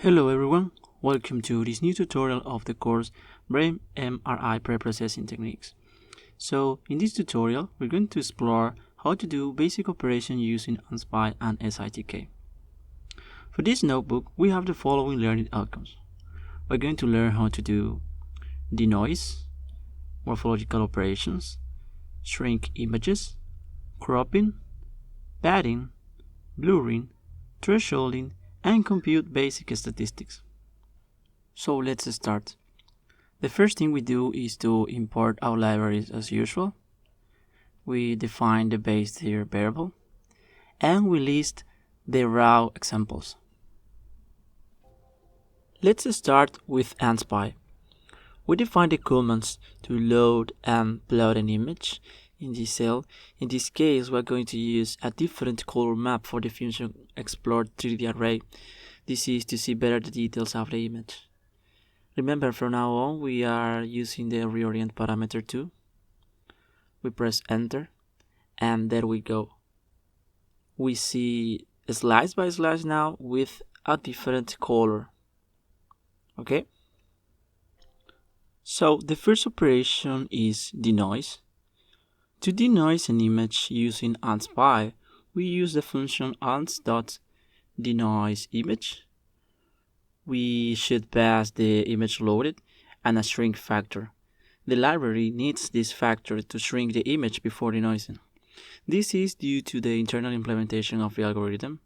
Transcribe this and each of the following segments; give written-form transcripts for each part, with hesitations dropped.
Hello everyone, welcome to this new tutorial of the course Brain MRI Preprocessing Techniques. So in this tutorial we're going to explore how to do basic operations using ANTsPy and SITK. For this notebook we have the following learning outcomes. We're going to learn how to do denoise, morphological operations, shrink images, cropping, padding, blurring, thresholding, and compute basic statistics. So let's start. The first thing we do is to import our libraries as usual. We define the base tier variable and we list the raw examples. Let's start with ANTsPy. We define the commands to load and plot an image in this cell. In this case, we're going to use a different color map for the function explore 3D array. This is to see better the details of the image. Remember, from now on, we are using the reorient parameter too. We press enter, and there we go. We see slice by slice now with a different color. Okay? So the first operation is denoise. To denoise an image using ANTsPy, we use the function ants.denoiseImage. We should pass the image loaded and a shrink factor. The library needs this factor to shrink the image before denoising. This is due to the internal implementation of the algorithm.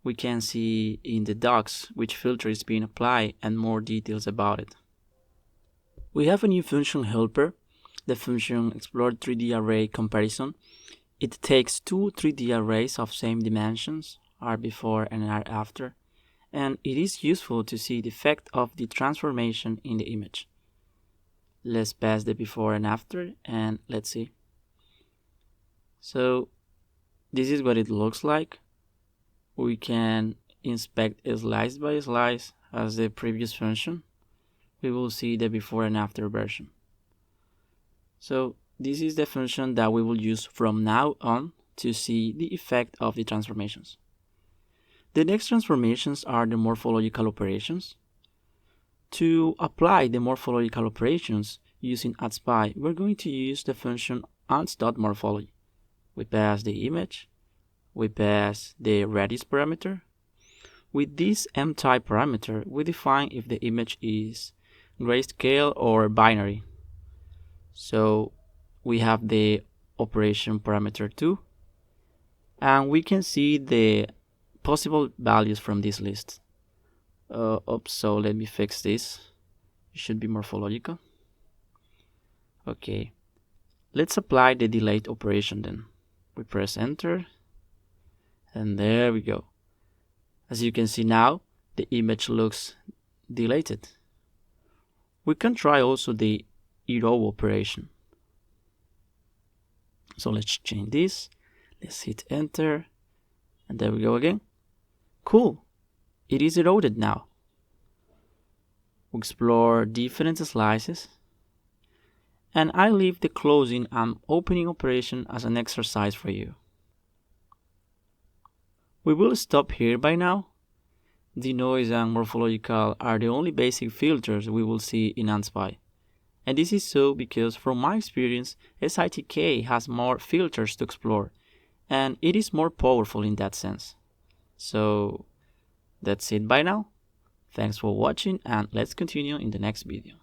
We can see in the docs which filter is being applied and more details about it. We have a new function helper, the function explore 3D array comparison. It takes two 3D arrays of same dimensions, R before and R after, and it is useful to see the effect of the transformation in the image. Let's pass the before and after and let's see. So this is what it looks like. We can inspect slice by slice as the previous function. We will see the before and after version. So this is the function that we will use from now on to see the effect of the transformations. The next transformations are the morphological operations. To apply the morphological operations using ANTsPy, we're going to use the function ants.morphology. We pass the image, we pass the radius parameter. With this mtype parameter, we define if the image is grayscale or binary. So we have the operation parameter 2, and we can see the possible values from this list. So let me fix this. It should be morphological. Okay, let's apply the delete operation then. We press enter, and there we go. As you can see now, the image looks deleted. We can try also the erase operation. So let's change this. Let's hit enter, and there we go again. Cool, it is eroded now. We explore different slices, and I leave the closing and opening operation as an exercise for you. We will stop here by now. Denoise and morphological are the only basic filters we will see in ANTsPy. And this is so because from my experience, SITK has more filters to explore, and it is more powerful in that sense. So that's it by now. Thanks for watching, and let's continue in the next video.